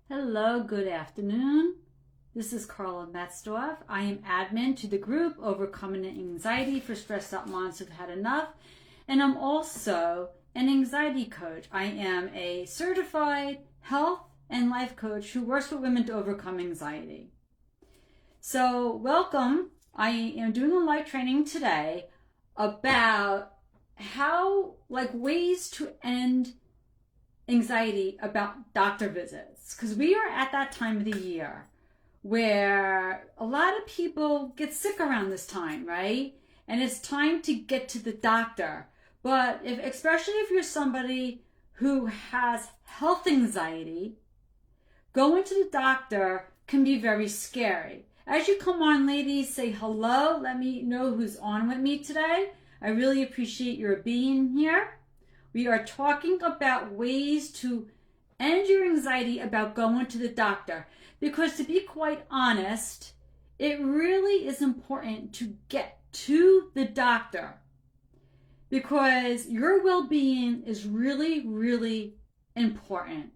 Hello, good afternoon. This is Carla Metzdorf. I am admin to the group Overcoming Anxiety for Stressed Out Moms Who've Had Enough, and I'm also an anxiety coach. I am a certified health and life coach who works with women to overcome anxiety. So, welcome. I am doing a live training today about ways to end anxiety about doctor visits, because we are at that time of the year where a lot of people get sick around this time, right? And it's time to get to the doctor. But especially if you're somebody who has health anxiety, going to the doctor can be very scary. As you come on, ladies, say hello. Let me know who's on with me today. I really appreciate your being here. We are talking about ways to end your anxiety about going to the doctor. Because to be quite honest, it really is important to get to the doctor. Because your well-being is really, really important.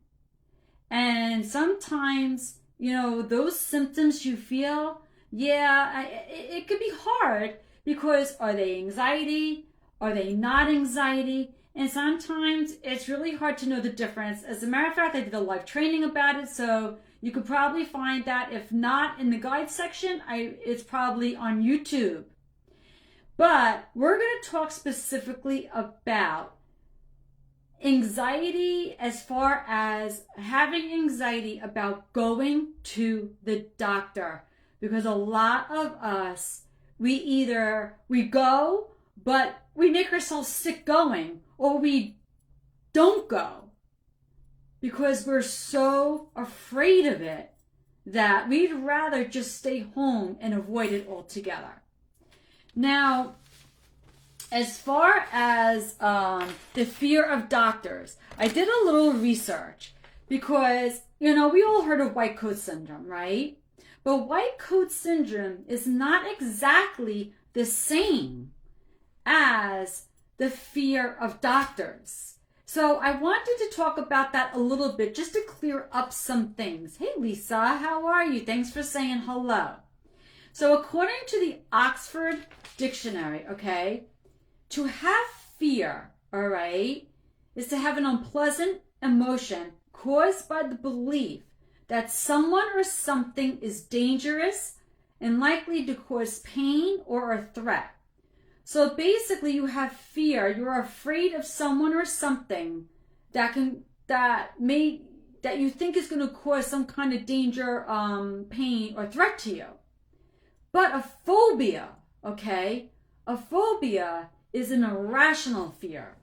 And sometimes, those symptoms you feel, it could be hard because are they anxiety? Are they not anxiety? And sometimes it's really hard to know the difference. As a matter of fact, I did a live training about it, so you could probably find that. If not in the guide section, it's probably on YouTube. But we're going to talk specifically about anxiety as far as having anxiety about going to the doctor. Because a lot of us, we go, but we make ourselves sick going, or we don't go because we're so afraid of it that we'd rather just stay home and avoid it altogether. Now, as far as the fear of doctors, I did a little research because, we all heard of white coat syndrome, right? But white coat syndrome is not exactly the same as the fear of doctors. So I wanted to talk about that a little bit just to clear up some things. Hey Lisa, how are you? Thanks for saying hello. So according to the Oxford Dictionary, to have fear, all right, is to have an unpleasant emotion caused by the belief that someone or something is dangerous and likely to cause pain or a threat. So basically you have fear. You're afraid of someone or something that you think is going to cause some kind of danger, pain or threat to you. But a phobia, a phobia is an irrational fear.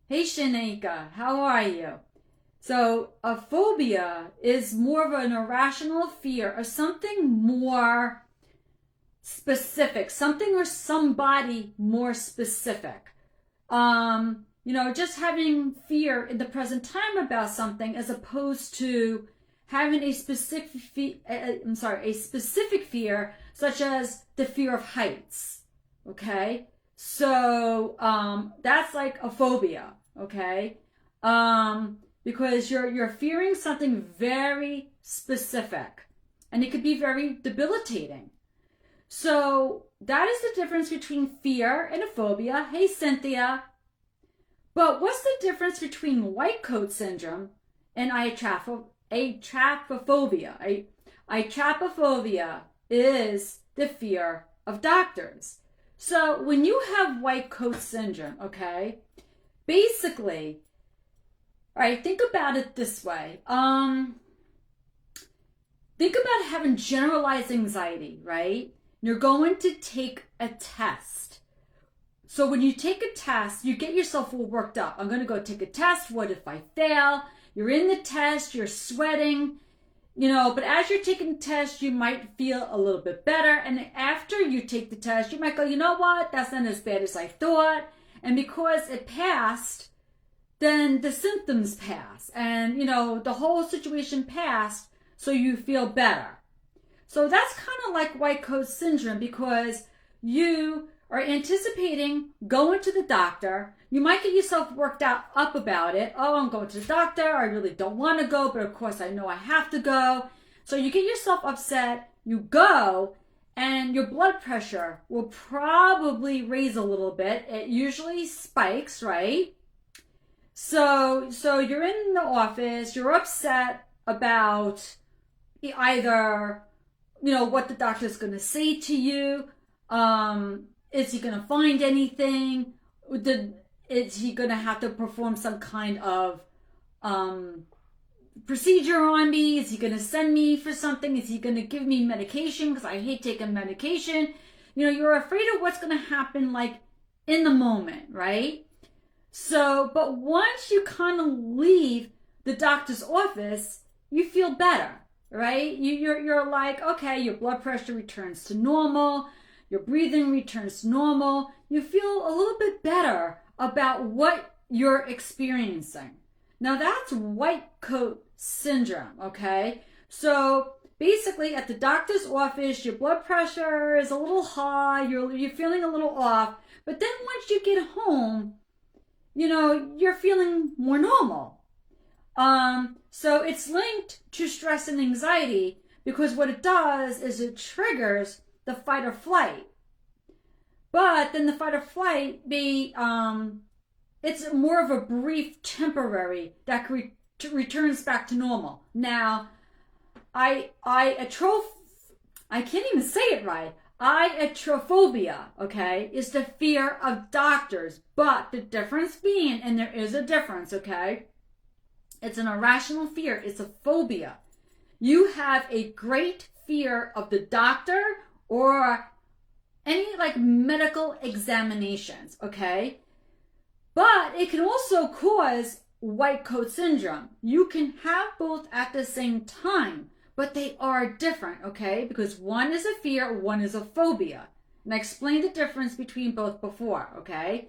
Hey Shanika, how are you? So a phobia is more of an irrational fear of something more specific, something or somebody more specific. Just having fear in the present time about something as opposed to having a specific fear, such as the fear of heights. So that's like a phobia. Because you're fearing something very specific, and it could be very debilitating. So that is the difference between fear and a phobia. Hey, Cynthia. But what's the difference between white coat syndrome and iatrophobia? Iatrophobia is the fear of doctors. So when you have white coat syndrome, basically, all right, think about it this way. Think about having generalized anxiety, right? You're going to take a test. So when you take a test, you get yourself all worked up. I'm going to go take a test. What if I fail? You're in the test. You're sweating. But as you're taking the test, you might feel a little bit better. And after you take the test, you might go, you know what? That's not as bad as I thought. And because it passed, then the symptoms pass. And, the whole situation passed, so you feel better. So that's kind of like white coat syndrome because you are anticipating going to the doctor. You might get yourself worked up about it. Oh, I'm going to the doctor. I really don't want to go, but of course I know I have to go. So you get yourself upset. You go, and your blood pressure will probably raise a little bit. It usually spikes, right? So you're in the office. You're upset about either, what the doctor's going to say to you. Is he going to find anything? Is he going to have to perform some kind of procedure on me? Is he going to send me for something? Is he going to give me medication? Because I hate taking medication. You're afraid of what's going to happen, like, in the moment, right? So, but once you kind of leave the doctor's office, you feel better, right? You're like, okay, your blood pressure returns to normal. Your breathing returns to normal. You feel a little bit better about what you're experiencing. Now that's white coat syndrome, okay? So basically at the doctor's office, your blood pressure is a little high, you're feeling a little off, but then once you get home, you're feeling more normal. So it's linked to stress and anxiety because what it does is it triggers the fight or flight. But then the fight or flight it's more of a brief temporary that returns back to normal. Now, I can't even say it right. Iatrophobia, okay, is the fear of doctors. But the difference being, and there is a difference, okay, it's an irrational fear. It's a phobia. You have a great fear of the doctor or any medical examinations, okay? But it can also cause white coat syndrome. You can have both at the same time, but they are different, okay? Because one is a fear, one is a phobia. And I explained the difference between both before, okay?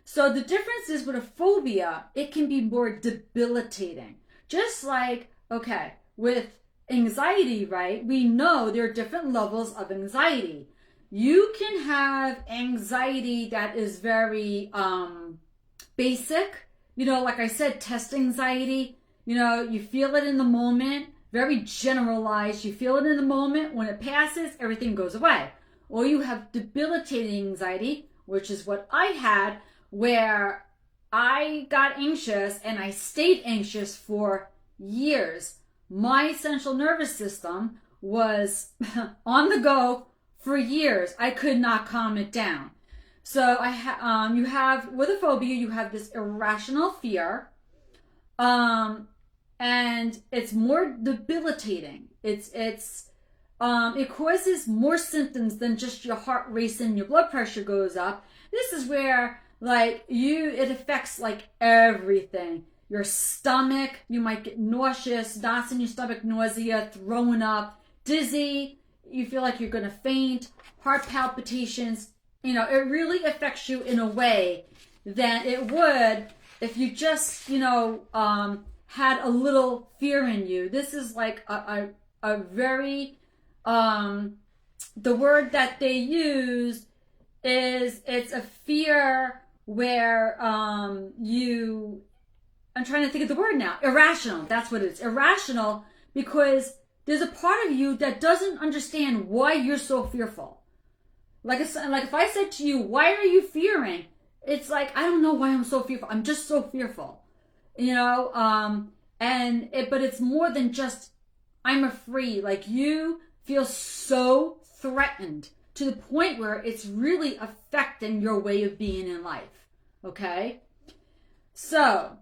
So the difference is with a phobia, it can be more debilitating. Just like, okay, with anxiety, right? We know there are different levels of anxiety. You can have anxiety that is very basic, like I said, test anxiety. You feel it in the moment, very generalized. You feel it in the moment. When it passes, everything goes away. Or you have debilitating anxiety, which is what I had, where I got anxious and I stayed anxious for years. My central nervous system was on the go for years. I could not calm it down. So you have, with a phobia, you have this irrational fear, and it's more debilitating. It causes more symptoms than just your heart racing, your blood pressure goes up. This is where it affects everything. Your stomach, you might get nauseous, knots in your stomach, nausea, throwing up, dizzy. You feel like you're going to faint, heart palpitations. It really affects you in a way that it would if you just, had a little fear in you. This is like a very, the word that they use is, it's a fear where I'm trying to think of the word now. Irrational. That's what it is. Irrational because there's a part of you that doesn't understand why you're so fearful. Like if I said to you, why are you fearing? It's like, I don't know why I'm so fearful. I'm just so fearful. But it's more than just, I'm afraid. You feel so threatened to the point where it's really affecting your way of being in life. Okay? So,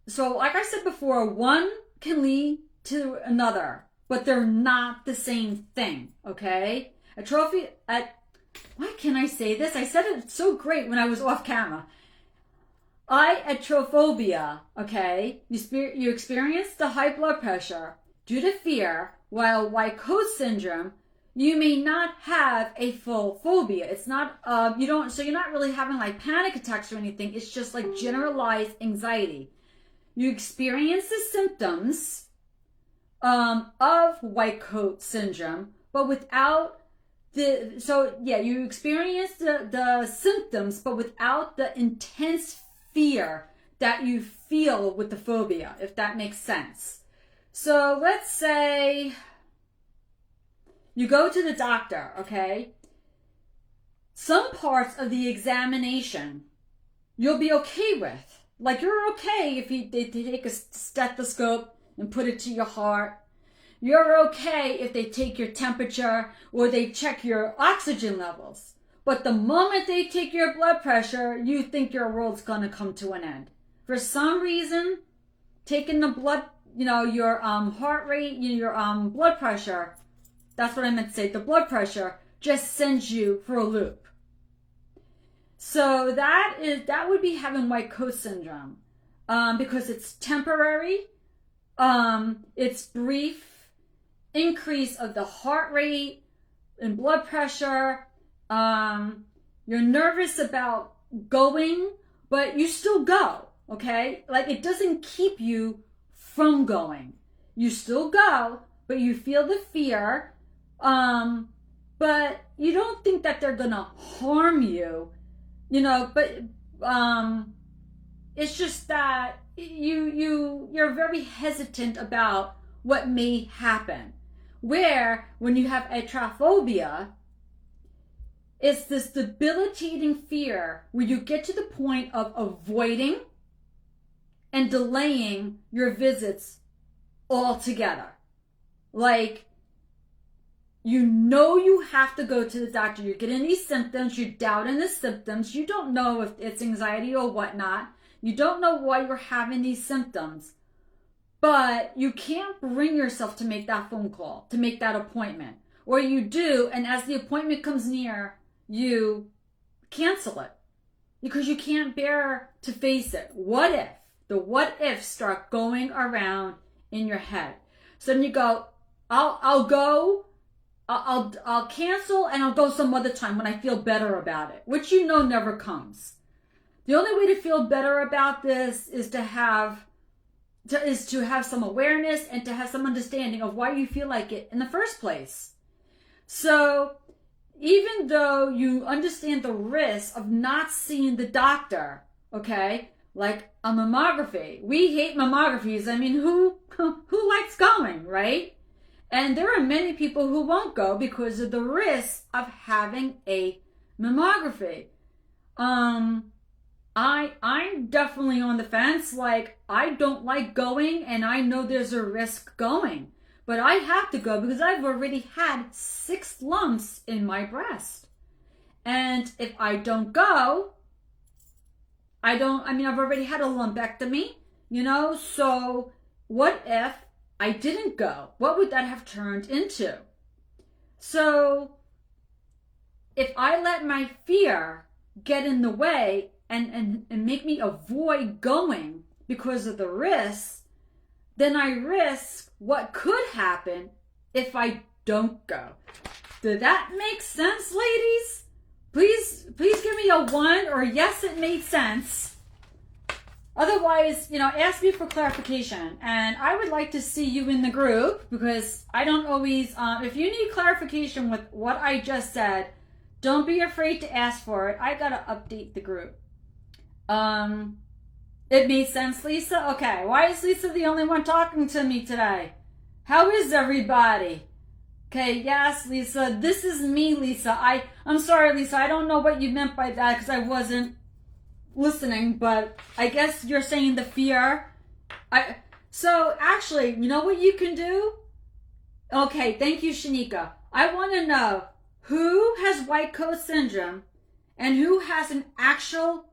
so like I said before, one can lead to another, but they're not the same thing, okay? Why can't I say this? I said it so great when I was off camera. Iatrophobia, okay? You experience the high blood pressure due to fear, while white coat syndrome, you may not have a full phobia. It's not, so you're not really having panic attacks or anything. It's just generalized anxiety. You experience the symptoms of white coat syndrome, but without you experience the symptoms, but without the intense fear that you feel with the phobia, if that makes sense. So let's say you go to the doctor, okay? Some parts of the examination you'll be okay with. Like, you're okay if they take a stethoscope and put it to your heart. You're okay if they take your temperature or they check your oxygen levels. But the moment they take your blood pressure, you think your world's going to come to an end. For some reason, taking the blood, your heart rate, your blood pressure, that's what I meant to say, the blood pressure just sends you for a loop. So that would be having white coat syndrome, because it's temporary, it's brief, increase of the heart rate and blood pressure. You're nervous about going, but you still go, okay? Like, it doesn't keep you from going. You still go, but you feel the fear, but you don't think that they're gonna harm you, but it's just that you're very hesitant about what may happen. Where when you have iatrophobia, it's this debilitating fear where you get to the point of avoiding and delaying your visits altogether. Like, you have to go to the doctor. You're getting these symptoms. You're doubting the symptoms. You don't know if it's anxiety or whatnot. You don't know why you're having these symptoms. But you can't bring yourself to make that phone call, to make that appointment. Or you do, and as the appointment comes near, you cancel it. Because you can't bear to face it. What if? The what ifs start going around in your head. So then you go, I'll go, I'll cancel, and I'll go some other time when I feel better about it. Which never comes. The only way to feel better about this is to have some awareness and to have some understanding of why you feel like it in the first place. So even though you understand the risk of not seeing the doctor, okay, like a mammography, we hate mammographies. I mean, who likes going, right? And there are many people who won't go because of the risk of having a mammography. I'm definitely on the fence. Like, I don't like going, and I know there's a risk going. But I have to go because I've already had 6 lumps in my breast. And if I don't go, I've already had a lumpectomy, so what if I didn't go? What would that have turned into? So if I let my fear get in the way and make me avoid going because of the risk, then I risk what could happen if I don't go. Did that make sense, ladies? Please give me a 1 or yes, it made sense. Otherwise, ask me for clarification. And I would like to see you in the group because I don't always, if you need clarification with what I just said, don't be afraid to ask for it. I gotta update the group. It made sense, Lisa? Okay, why is Lisa the only one talking to me today? How is everybody? Okay, yes, Lisa, this is me, Lisa. I'm sorry, Lisa, I don't know what you meant by that because I wasn't listening, but I guess you're saying the fear. So actually, you know what you can do? Okay, thank you, Shanika. I want to know who has white coat syndrome and who has an actual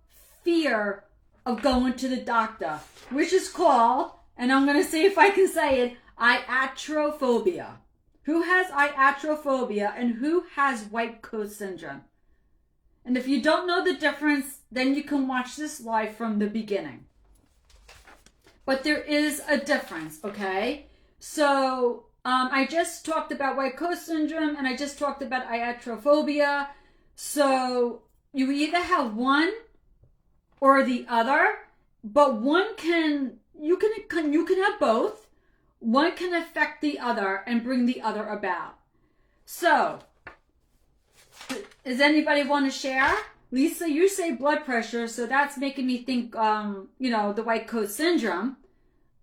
fear of going to the doctor, which is called, and I'm going to see if I can say it, iatrophobia. Who has iatrophobia and who has white coat syndrome? And if you don't know the difference, then you can watch this live from the beginning. But there is a difference, okay? So I just talked about white coat syndrome and I just talked about iatrophobia. So you either have one or the other, but you can have both. One can affect the other and bring the other about. So Does anybody want to share? Lisa, you say blood pressure, so that's making me think, the white coat syndrome.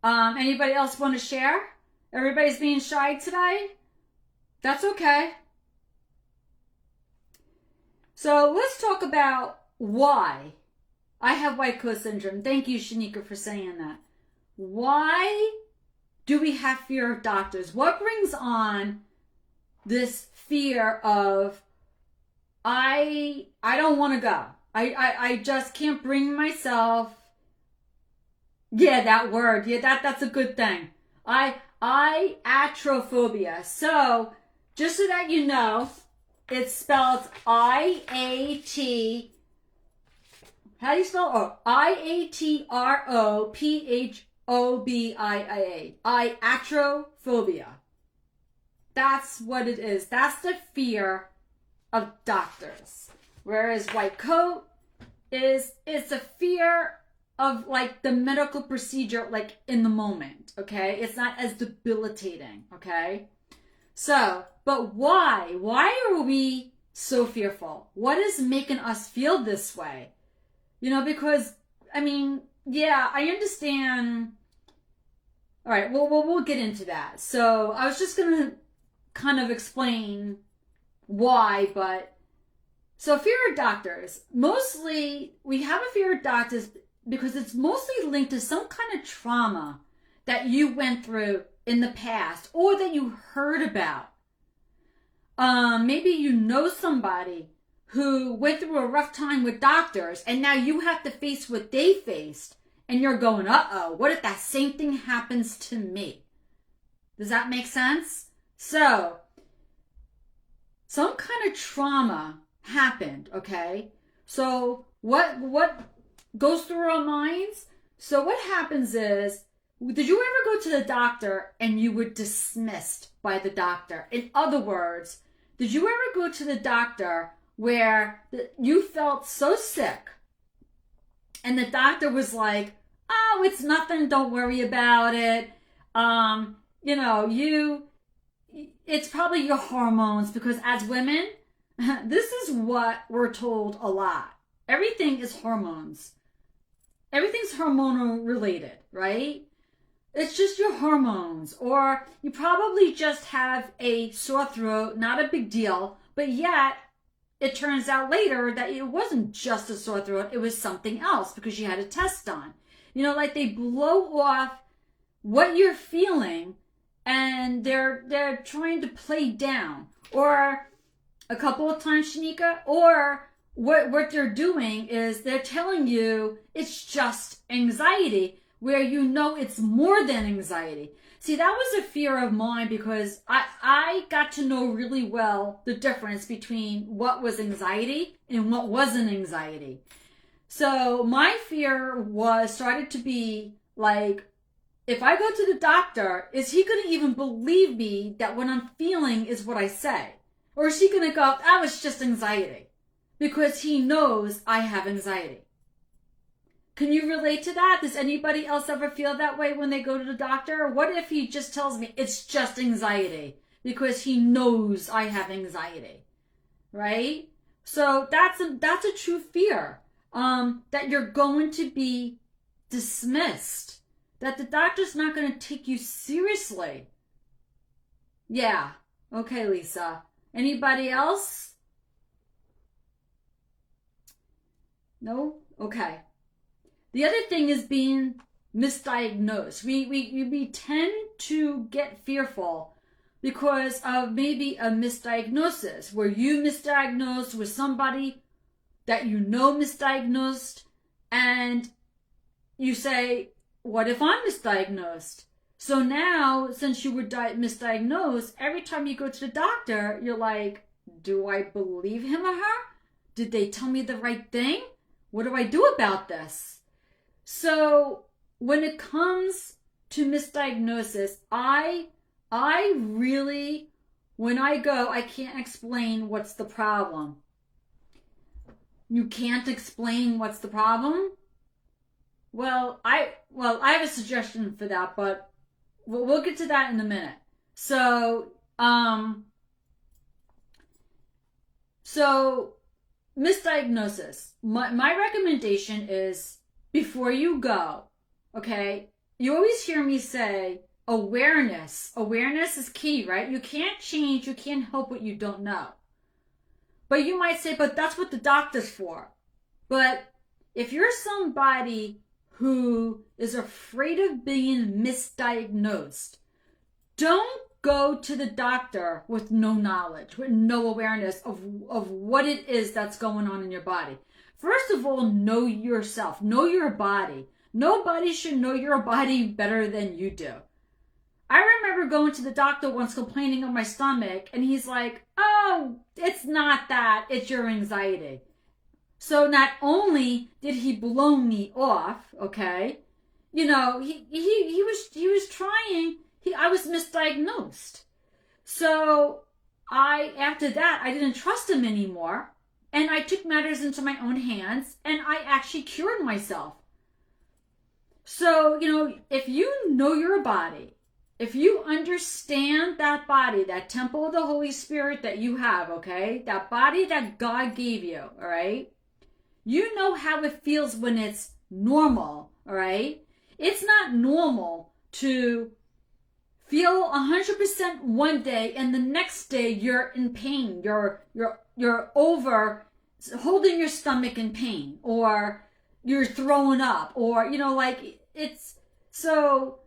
Anybody else want to share? Everybody's being shy today? That's okay. So let's talk about why I have white coat syndrome. Thank you, Shanika, for saying that. Why do we have fear of doctors? What brings on this fear of I don't want to go. I just can't bring myself. Yeah, that word. Yeah, that's a good thing. Iatrophobia. So, just so that you know, it's spelled I-A-T. How do you spell? Oh, I-A-T-R-O-P-H-O-B-I-A. Iatrophobia. That's what it is. That's the fear of doctors. Whereas white coat it's a fear of like the medical procedure, like in the moment, okay? It's not as debilitating, okay? So, but why? Why are we so fearful? What is making us feel this way? Because, yeah, I understand. All right, well, we'll get into that. So I was just going to kind of explain why, but so fear of doctors. Mostly, we have a fear of doctors because it's mostly linked to some kind of trauma that you went through in the past or that you heard about. Maybe you know somebody who went through a rough time with doctors and now you have to face what they faced and you're going, uh-oh, what if that same thing happens to me? Does that make sense? So, some kind of trauma happened, okay? So, what goes through our minds? So, what happens is, did you ever go to the doctor and you were dismissed by the doctor? In other words, did you ever go to the doctor where you felt so sick and the doctor was like, oh, it's nothing, don't worry about it. It's probably your hormones, because as women, this is what we're told a lot. Everything is hormones. Everything's hormonal related, right? It's just your hormones. Or you probably just have a sore throat, not a big deal, but yet it turns out later that it wasn't just a sore throat, it was something else because you had a test done. Like they blow off what you're feeling and they're trying to play down. Or a couple of times, Shanika, or what they're doing is they're telling you it's just anxiety, where it's more than anxiety. See, that was a fear of mine because I got to know really well the difference between what was anxiety and what wasn't anxiety. So my fear started to be like, if I go to the doctor, is he going to even believe me that what I'm feeling is what I say? Or is he going to go, oh, it's just anxiety? Because he knows I have anxiety. Can you relate to that? Does anybody else ever feel that way when they go to the doctor? What if he just tells me it's just anxiety because he knows I have anxiety, right? So that's a true fear, that you're going to be dismissed, that the doctor's not going to take you seriously. Yeah. Okay, Lisa. Anybody else? No? Okay. The other thing is being misdiagnosed. We tend to get fearful because of maybe a misdiagnosis, where you misdiagnosed with somebody that you know misdiagnosed, and you say, what if I'm misdiagnosed? So now, since you were misdiagnosed, every time you go to the doctor, you're like, do I believe him or her? Did they tell me the right thing? What do I do about this? So when it comes to misdiagnosis, I really, when I go, I can't explain what's the problem. You can't explain what's the problem? Well, I have a suggestion for that, but we'll get to that in a minute. So So, misdiagnosis. My recommendation is before you go, okay, you always hear me say awareness. Awareness is key, right? You can't change, you can't help what you don't know. But you might say, but that's what the doctor's for. But if you're somebody who is afraid of being misdiagnosed, don't go to the doctor with no knowledge, with no awareness of what it is that's going on in your body. First of all, know yourself, know your body. Nobody should know your body better than you do. I remember going to the doctor once complaining of my stomach, and he's like, oh, it's not that, it's your anxiety. So not only did he blow me off, okay, he was trying, I was misdiagnosed. So after that, I didn't trust him anymore, and I took matters into my own hands, and I actually cured myself. So, if you know your body, if you understand that body, that temple of the Holy Spirit that you have, okay, that body that God gave you, all right, you know how it feels when it's normal, all right? It's not normal to feel 100% one day and the next day you're in pain. You're over holding your stomach in pain, or you're throwing up, or it's so.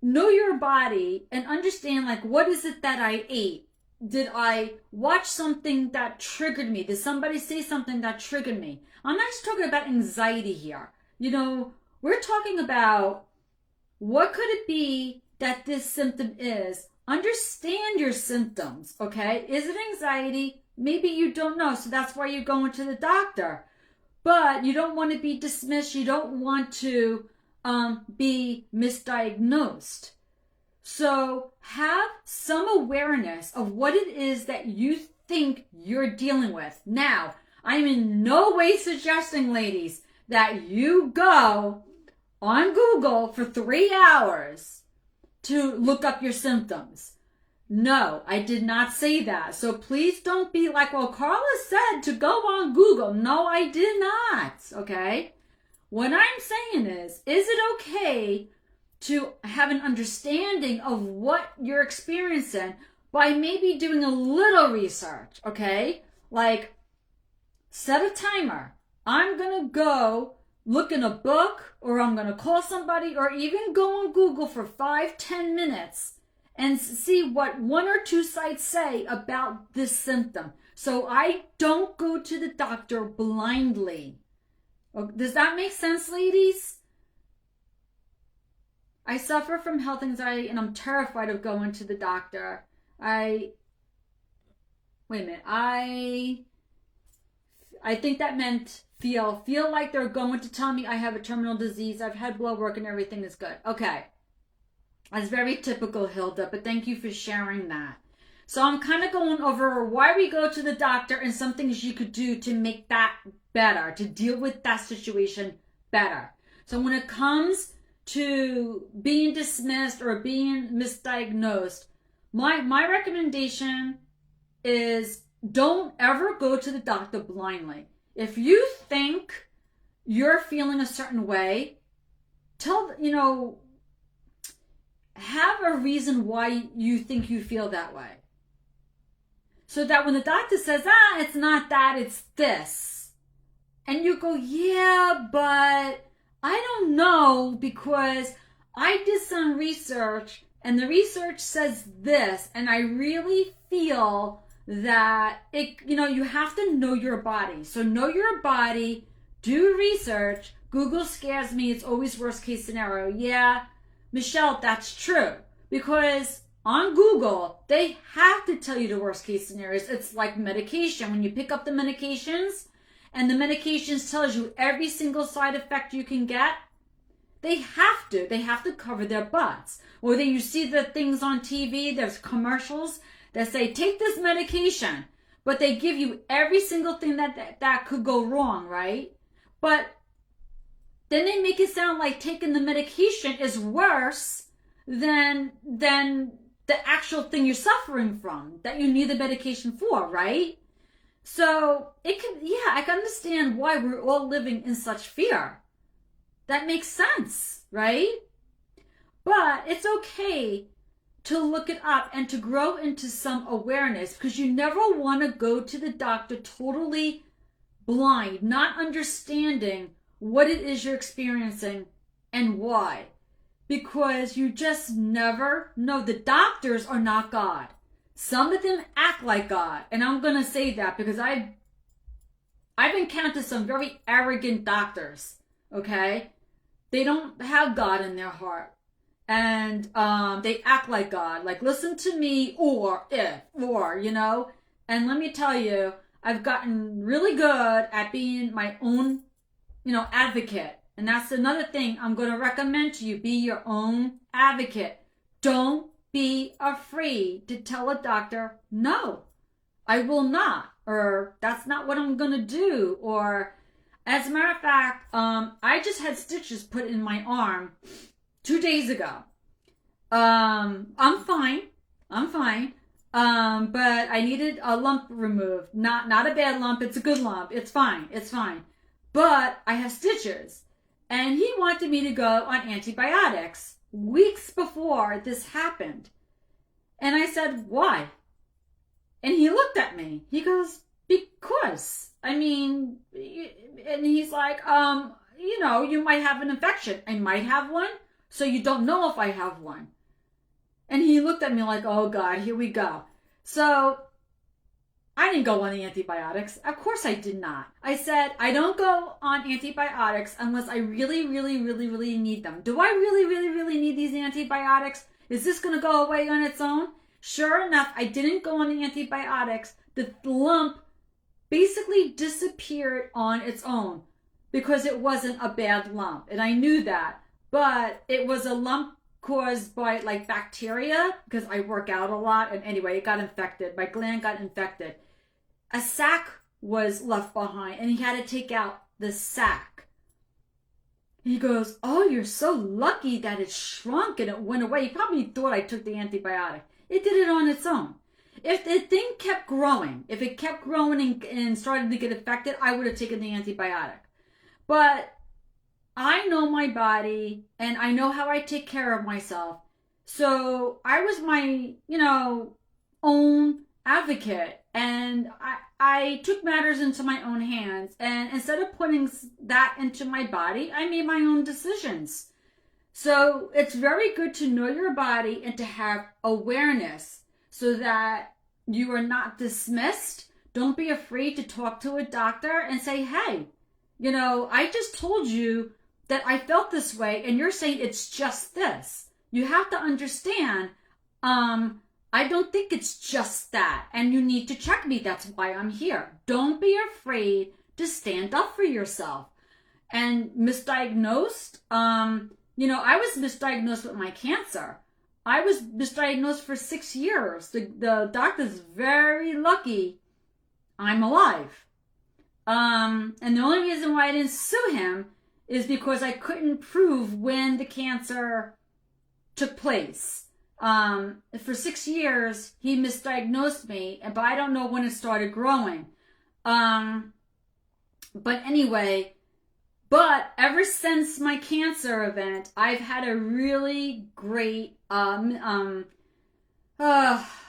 Know your body and understand, what is it that I ate? Did I watch something that triggered me? Did somebody say something that triggered me? I'm not just talking about anxiety here. We're talking about what could it be that this symptom is. Understand your symptoms, okay? Is it anxiety? Maybe you don't know, so that's why you're going to the doctor. But you don't want to be dismissed. You don't want to be misdiagnosed. So have some awareness of what it is that you think you're dealing with. Now, I'm in no way suggesting, ladies, that you go on Google for 3 hours to look up your symptoms. No, I did not say that. So please don't be like, well, Carla said to go on Google. No, I did not, okay? What I'm saying is it okay to have an understanding of what you're experiencing by maybe doing a little research, okay? Like, set a timer. I'm going to go look in a book, or I'm going to call somebody, or even go on Google for 5-10 minutes and see what 1 or 2 sites say about this symptom. So I don't go to the doctor blindly. Does that make sense, ladies? I suffer from health anxiety and I'm terrified of going to the doctor. Wait a minute. I think that meant feel like they're going to tell me I have a terminal disease. I've had blood work and everything is good. Okay. That's very typical, Hilda, but thank you for sharing that. So I'm kind of going over why we go to the doctor and some things you could do to make that better, to deal with that situation better. So when it comes to being dismissed or being misdiagnosed, my recommendation is don't ever go to the doctor blindly. If you think you're feeling a certain way, have a reason why you think you feel that way. So that when the doctor says, it's not that, it's this. And you go, yeah, but I don't know because I did some research and the research says this. And I really feel that you have to know your body. So know your body, do research. Google scares me. It's always worst case scenario. Yeah, Michelle, that's true. Because on Google, they have to tell you the worst case scenarios. It's like medication. When you pick up the medications and the medications tells you every single side effect you can get, they have to cover their butts. Or then you see the things on TV, there's commercials that say, take this medication, but they give you every single thing that could go wrong, right? But then they make it sound like taking the medication is worse than the actual thing you're suffering from, that you need the medication for, right? So I can understand why we're all living in such fear. That makes sense, right? But it's okay to look it up and to grow into some awareness, because you never want to go to the doctor totally blind, not understanding what it is you're experiencing and why. Because you just never know. The doctors are not God. Some of them act like God. And I'm going to say that because I've encountered some very arrogant doctors, okay? They don't have God in their heart. And they act like God. Like, listen to me, or if, or, you know? And let me tell you, I've gotten really good at being my own, advocate. And that's another thing I'm going to recommend to you. Be your own advocate. Don't be afraid to tell a doctor, no, I will not. Or that's not what I'm going to do. Or as a matter of fact, I just had stitches put in my arm 2 days ago. I'm fine. But I needed a lump removed. Not a bad lump. It's a good lump. It's fine. But I have stitches. And he wanted me to go on antibiotics weeks before this happened. And I said, why? And he looked at me. He goes, because. And he's like, you might have an infection. I might have one, so you don't know if I have one. And he looked at me like, oh God, here we go. So I didn't go on the antibiotics. Of course I did not. I said, I don't go on antibiotics unless I really, really, really, really need them. Do I really, really, really need these antibiotics? Is this going to go away on its own? Sure enough, I didn't go on the antibiotics. The lump basically disappeared on its own because it wasn't a bad lump. And I knew that. But it was a lump caused by like bacteria, because I work out a lot. And anyway, it got infected. My gland got infected. A sac was left behind and he had to take out the sac. He goes, oh, you're so lucky that it shrunk and it went away. He probably thought I took the antibiotic. It did it on its own. If the thing kept growing, and started to get infected, I would have taken the antibiotic. But I know my body and I know how I take care of myself. So I was my, own advocate, and I took matters into my own hands. And instead of putting that into my body, I made my own decisions. So it's very good to know your body and to have awareness so that you are not dismissed. Don't be afraid to talk to a doctor and say, hey, I just told you that I felt this way and you're saying it's just this. You have to understand, I don't think it's just that, and you need to check me. That's why I'm here. Don't be afraid to stand up for yourself. And misdiagnosed, I was misdiagnosed with my cancer. I was misdiagnosed for 6 years. The doctor's very lucky I'm alive. And the only reason why I didn't sue him is because I couldn't prove when the cancer took place. For 6 years, he misdiagnosed me, but I don't know when it started growing. But anyway, ever since my cancer event, I've had a really great, I'm kind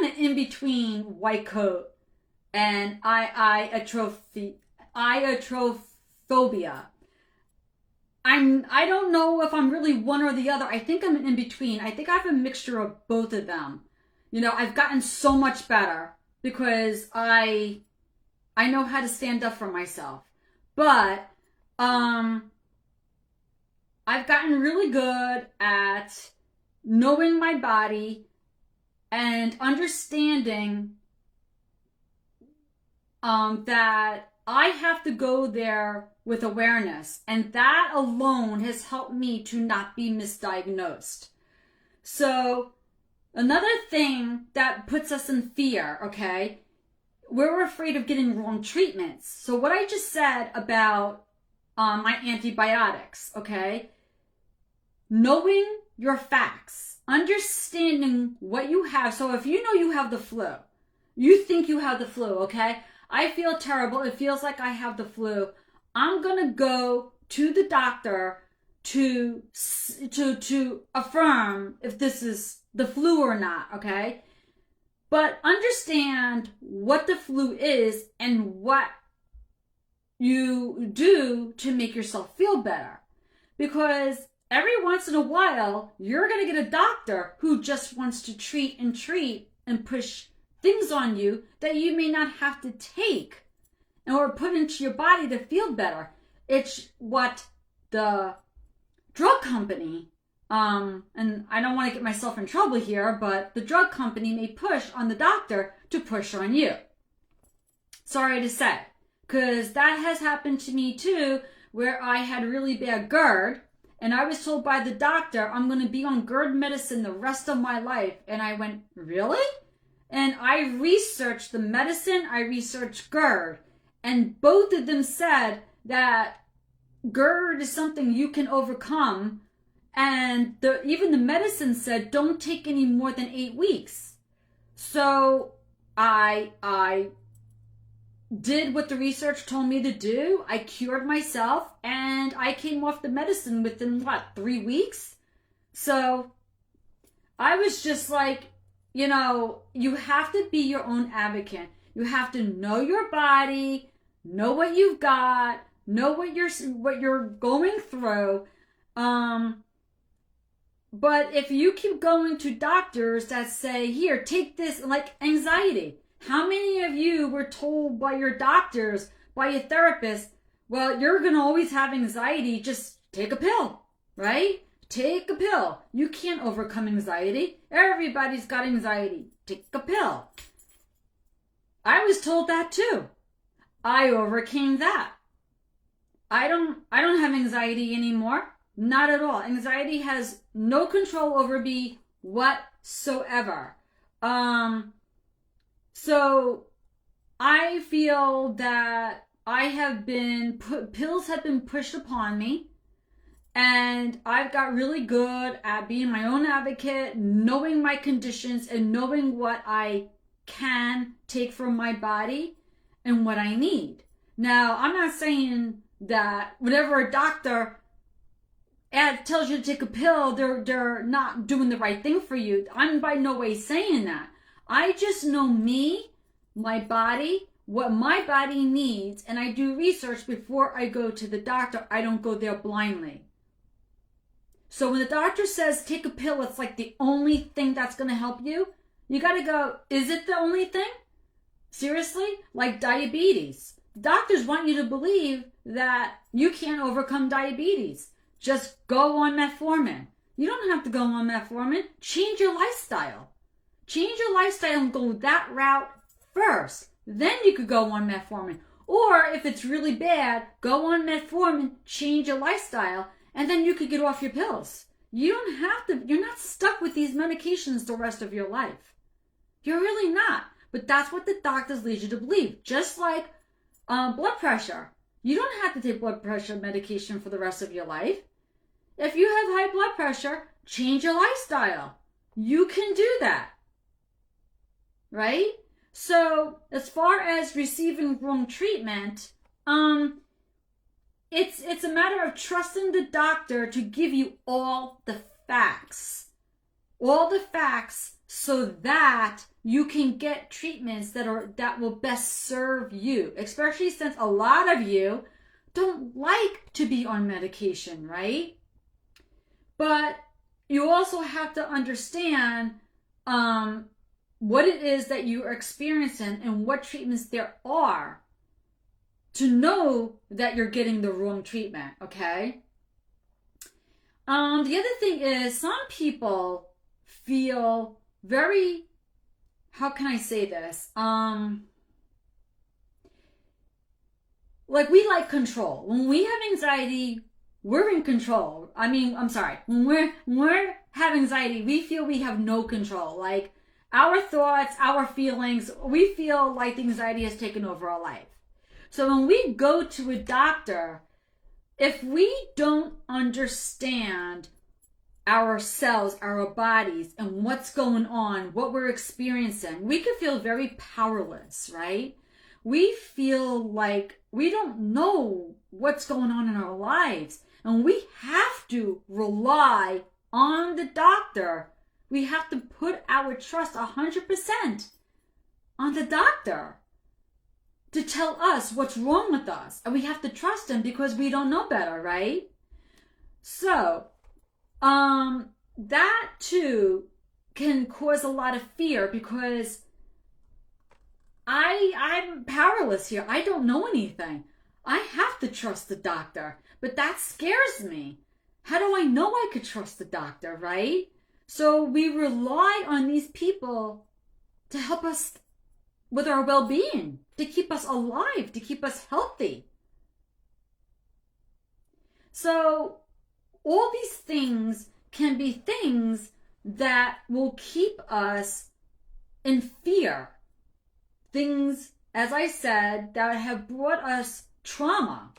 of in between white coat and Iatrophobia. I don't know if I'm really one or the other. I think I'm in between. I think I have a mixture of both of them. I've gotten so much better because I know how to stand up for myself. But I've gotten really good at knowing my body and understanding that I have to go there with awareness, and that alone has helped me to not be misdiagnosed. So another thing that puts us in fear, okay, we're afraid of getting wrong treatments. So what I just said about my antibiotics, okay, knowing your facts, understanding what you have. So if you know you have the flu You think you have the flu, okay? I feel terrible. It feels like I have the flu. I'm going to go to the doctor to affirm if this is the flu or not, okay? But understand what the flu is and what you do to make yourself feel better. Because every once in a while, you're going to get a doctor who just wants to treat and push things on you that you may not have to take or put into your body to feel better. It's what the drug company, and I don't want to get myself in trouble here, but the drug company may push on the doctor to push on you. Sorry to say, because that has happened to me too, where I had really bad GERD, and I was told by the doctor, I'm going to be on GERD medicine the rest of my life. And I went, really? And I researched the medicine, I researched GERD, and both of them said that GERD is something you can overcome, and even the medicine said don't take any more than 8 weeks. So I did what the research told me to do. I cured myself, and I came off the medicine within 3 weeks? So I was just like, you have to be your own advocate. You have to know your body, know what you've got, know what you're going through. But if you keep going to doctors that say, here, take this, like anxiety. How many of you were told by your doctors, by your therapist, well, you're going to always have anxiety, just take a pill, right? Take a pill. You can't overcome anxiety. Everybody's got anxiety. Take a pill. I was told that too. I overcame that. I don't have anxiety anymore. Not at all. Anxiety has no control over me whatsoever. So I feel that pills have been pushed upon me, and I've got really good at being my own advocate, knowing my conditions and knowing what I can take from my body and what I need. Now, I'm not saying that whenever a doctor tells you to take a pill, they're not doing the right thing for you. I'm by no way saying that. I just know me, my body, what my body needs, and I do research before I go to the doctor. I don't go there blindly. So when the doctor says take a pill, it's like the only thing that's going to help you. You got to go, is it the only thing? Seriously? Like diabetes. Doctors want you to believe that you can't overcome diabetes. Just go on metformin. You don't have to go on metformin. Change your lifestyle. Change your lifestyle and go that route first. Then you could go on metformin. Or if it's really bad, go on metformin, change your lifestyle, and then you could get off your pills. You don't have to, you're not stuck with these medications the rest of your life. You're really not. But that's what the doctors lead you to believe. Just like blood pressure. You don't have to take blood pressure medication for the rest of your life. If you have high blood pressure, change your lifestyle. You can do that. Right? So, as far as receiving wrong treatment, it's a matter of trusting the doctor to give you all the facts. All the facts so that you can get treatments that will best serve you. Especially since a lot of you don't like to be on medication, right? But you also have to understand what it is that you are experiencing and what treatments there are to know that you're getting the wrong treatment, okay? The other thing is some people feel very, how can I say this? Like we like control. When we have anxiety, we're in control. When we have anxiety, we feel we have no control. Like our thoughts, our feelings, we feel like the anxiety has taken over our life. So when we go to a doctor, if we don't understand ourselves, our bodies, and what's going on, what we're experiencing, we can feel very powerless, right? We feel like we don't know what's going on in our lives, and we have to rely on the doctor. We have to put our trust 100% on the doctor to tell us what's wrong with us. And we have to trust him because we don't know better, right? So, that too can cause a lot of fear because I'm powerless here. I don't know anything. I have to trust the doctor, but that scares me. How do I know I could trust the doctor, right? So we rely on these people to help us with our well-being, to keep us alive, to keep us healthy. So all these things can be things that will keep us in fear. Things, as I said, that have brought us trauma.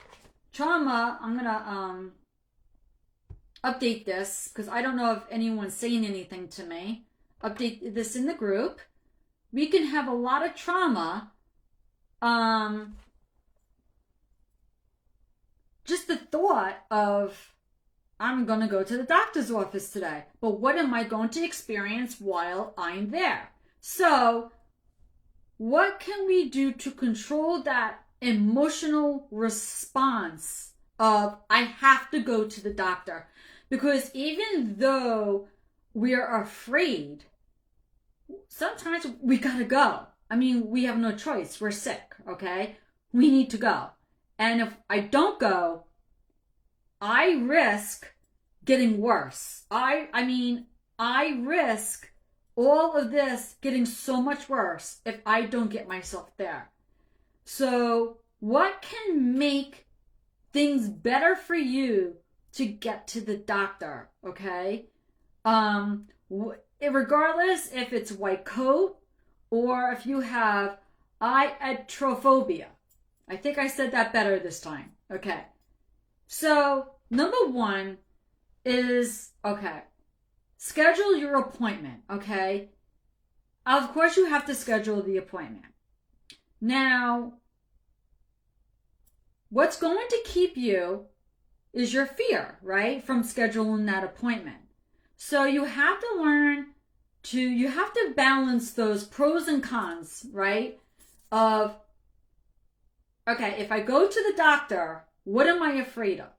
Trauma, I'm going to update this because I don't know if anyone's saying anything to me. Update this in the group. We can have a lot of trauma. Just the thought of, I'm going to go to the doctor's office today, but what am I going to experience while I'm there? So, what can we do to control that emotional response of, I have to go to the doctor? Because even though we're afraid, sometimes we gotta go. I mean, we have no choice. We're sick, okay? We need to go. And if I don't go, I risk getting worse. I risk all of this getting so much worse if I don't get myself there. So what can make things better for you to get to the doctor, okay? Regardless if it's white coat or if you have Iatrophobia. I think I said that better this time. Okay. So, number one is, schedule your appointment, okay? Of course you have to schedule the appointment. Now, what's going to keep you is your fear, right? From scheduling that appointment. So you have to balance those pros and cons, right? Of, if I go to the doctor, what am I afraid of?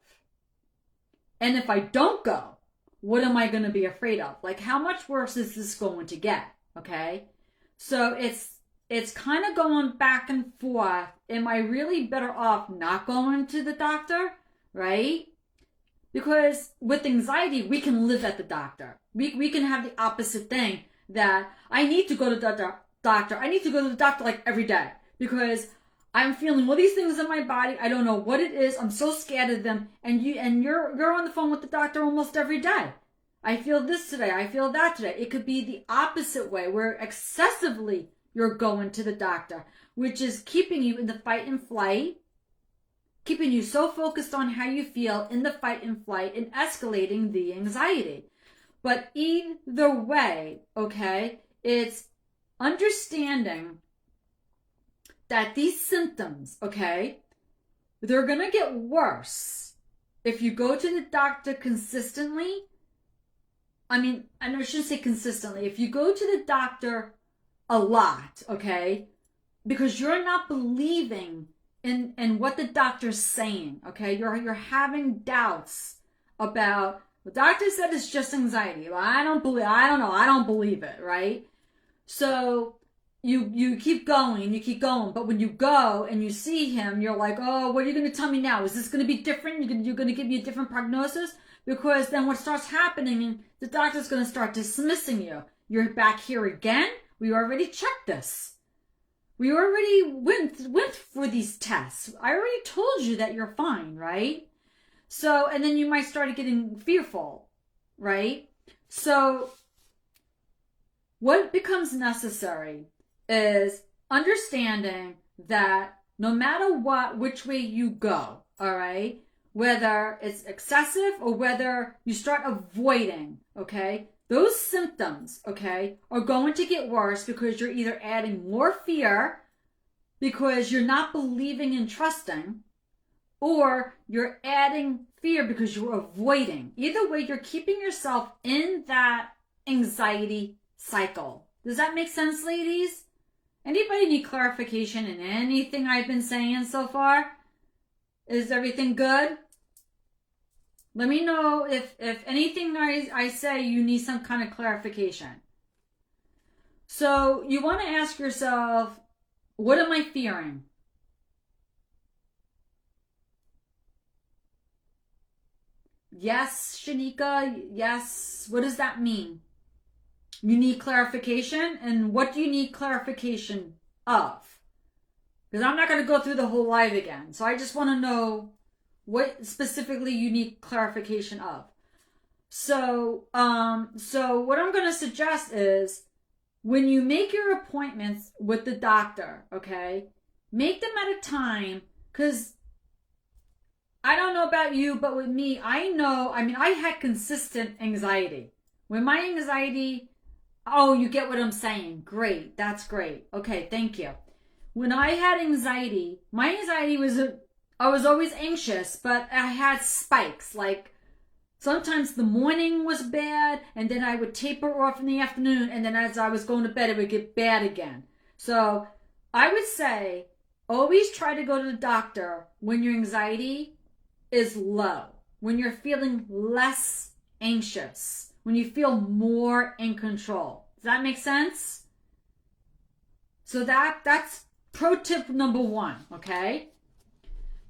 And if I don't go, what am I going to be afraid of? Like, how much worse is this going to get? Okay. So it's kind of going back and forth. Am I really better off not going to the doctor? Right? Because with anxiety, we can live at the doctor. We can have the opposite thing that I need to go to the doctor. I need to go to the doctor like every day because I'm feeling all these things in my body. I don't know what it is. I'm so scared of them. And you're on the phone with the doctor almost every day. I feel this today. I feel that today. It could be the opposite way where excessively you're going to the doctor, which is keeping you in the fight and flight, keeping you so focused on how you feel in the fight and flight and escalating the anxiety. But either way, it's understanding that these symptoms, they're going to get worse if you go to the doctor consistently. I shouldn't say consistently. If you go to the doctor a lot, because you're not believing in what the doctor's saying, you're having doubts about, the doctor said it's just anxiety. Well, I don't believe it, right? So you keep going, but when you go and you see him, you're like, oh, what are you going to tell me now? Is this going to be different? You're going to give me a different prognosis? Because then what starts happening, the doctor's going to start dismissing you. You're back here again? We already checked this. We already went for these tests. I already told you that you're fine, right? So, and then you might start getting fearful, right? So, what becomes necessary is understanding that no matter which way you go, whether it's excessive or whether you start avoiding, okay, those symptoms, okay, are going to get worse because you're either adding more fear because you're not believing and trusting, or you're adding fear because you're avoiding. Either way, you're keeping yourself in that anxiety cycle. Does that make sense, ladies? Anybody need clarification in anything I've been saying so far? Is everything good? Let me know if anything I say you need some kind of clarification. So you want to ask yourself, what am I fearing? Yes, Shanika, yes. What does that mean? You need clarification, and what do you need clarification of? Because I'm not going to go through the whole live again. So I just want to know what specifically you need clarification of. So what I'm going to suggest is when you make your appointments with the doctor, okay, make them at a time, because I don't know about you, but with me, I had consistent anxiety. When my anxiety, oh, you get what I'm saying. Great. That's great. Okay, thank you. When I had anxiety, my anxiety was, I was always anxious, but I had spikes. Like sometimes the morning was bad, and then I would taper off in the afternoon, and then as I was going to bed, it would get bad again. So I would say, always try to go to the doctor when your anxiety is low, when you're feeling less anxious, when you feel more in control. Does that make sense? So that's pro tip number 1, okay?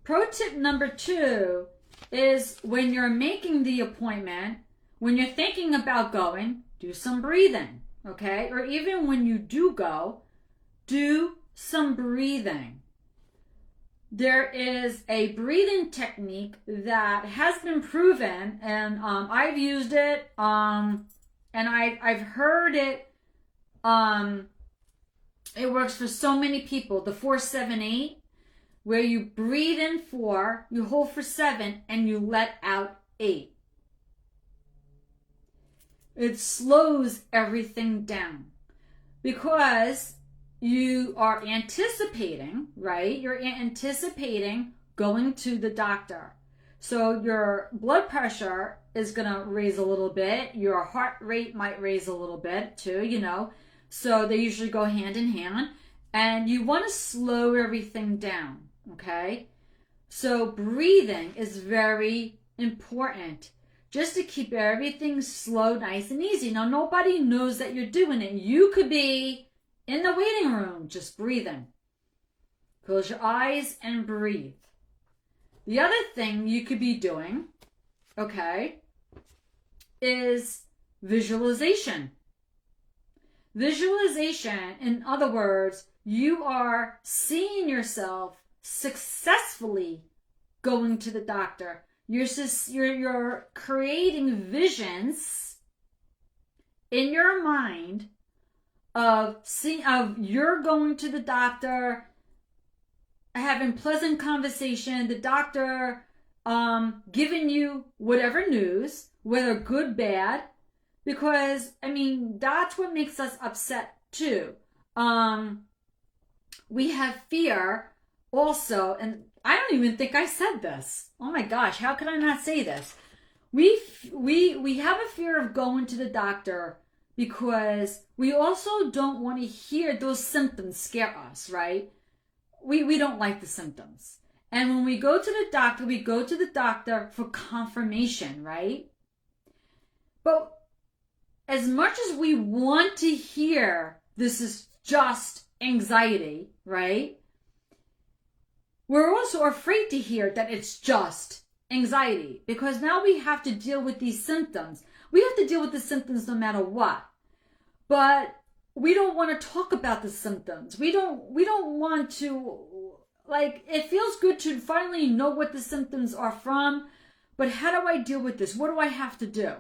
Pro tip number 2 is when you're making the appointment, when you're thinking about going, do some breathing, okay? Or even when you do go, do some breathing. There is a breathing technique that has been proven, and I've used it, and I've heard it. It works for so many people. The 4-7-8, where you breathe in 4, you hold for 7, and you let out 8. It slows everything down because you are anticipating, right? You're anticipating going to the doctor. So your blood pressure is going to raise a little bit. Your heart rate might raise a little bit too, you know. So they usually go hand in hand. And you want to slow everything down, okay? So breathing is very important just to keep everything slow, nice, and easy. Now, nobody knows that you're doing it. You could be in the waiting room, just breathing. Close your eyes and breathe. The other thing you could be doing, okay, is visualization. Visualization, in other words, you are seeing yourself successfully going to the doctor. You're creating visions in your mind of you're going to the doctor, having pleasant conversation, the doctor giving you whatever news, whether good, bad, because that's what makes us upset too. We have fear also, and I don't even think I said this. Oh my gosh, how could I not say this? We have a fear of going to the doctor because we also don't want to hear those symptoms scare us, right? We don't like the symptoms. And when we go to the doctor, we go to the doctor for confirmation, right? But as much as we want to hear this is just anxiety, right? We're also afraid to hear that it's just anxiety, because now we have to deal with these symptoms. We have to deal with the symptoms no matter what. But we don't want to talk about the symptoms. We don't want to, like, it feels good to finally know what the symptoms are from, but how do I deal with this? What do I have to do?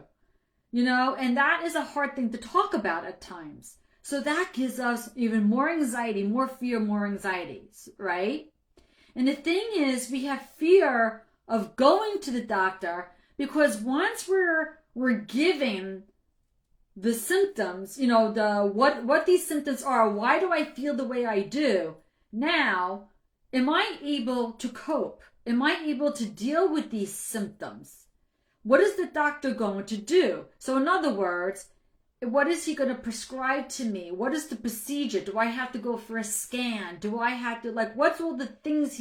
You know, and that is a hard thing to talk about at times. So that gives us even more anxiety, more fear, more anxieties, right? And the thing is, we have fear of going to the doctor, because once we're given the symptoms, the what these symptoms are, why do I feel the way I do? Now, am I able to cope? Am I able to deal with these symptoms? What is the doctor going to do? So in other words, what is he going to prescribe to me? What is the procedure? Do I have to go for a scan? Do I have to, what's all the things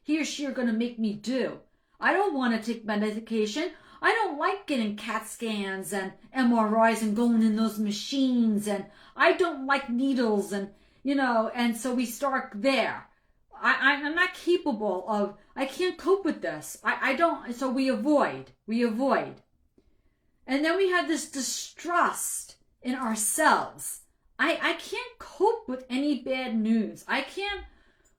he or she are going to make me do? I don't want to take medication. I don't like getting CAT scans and MRIs and going in those machines, and I don't like needles, and and so we start there. I'm not capable of, I can't cope with this. I don't, so we avoid. And then we have this distrust in ourselves. I can't cope with any bad news. I can't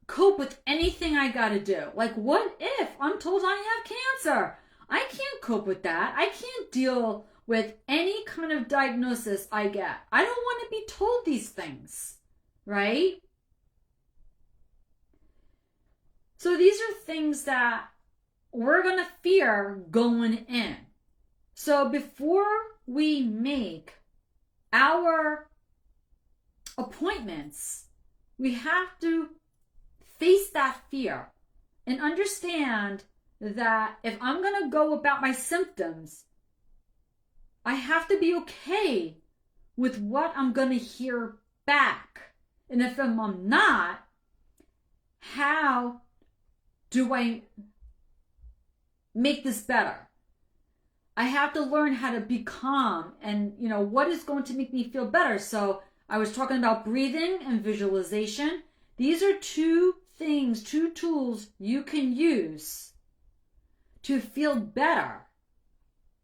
cope with anything I gotta do. Like, what if I'm told I have cancer? I can't cope with that. I can't deal with any kind of diagnosis I get. I don't want to be told these things, right? So these are things that we're going to fear going in. So before we make our appointments, we have to face that fear and understand that if I'm going to go about my symptoms, I have to be okay with what I'm going to hear back. And if I'm not, how do I make this better? I have to learn how to be calm and, what is going to make me feel better. So I was talking about breathing and visualization. These are two tools you can use to feel better.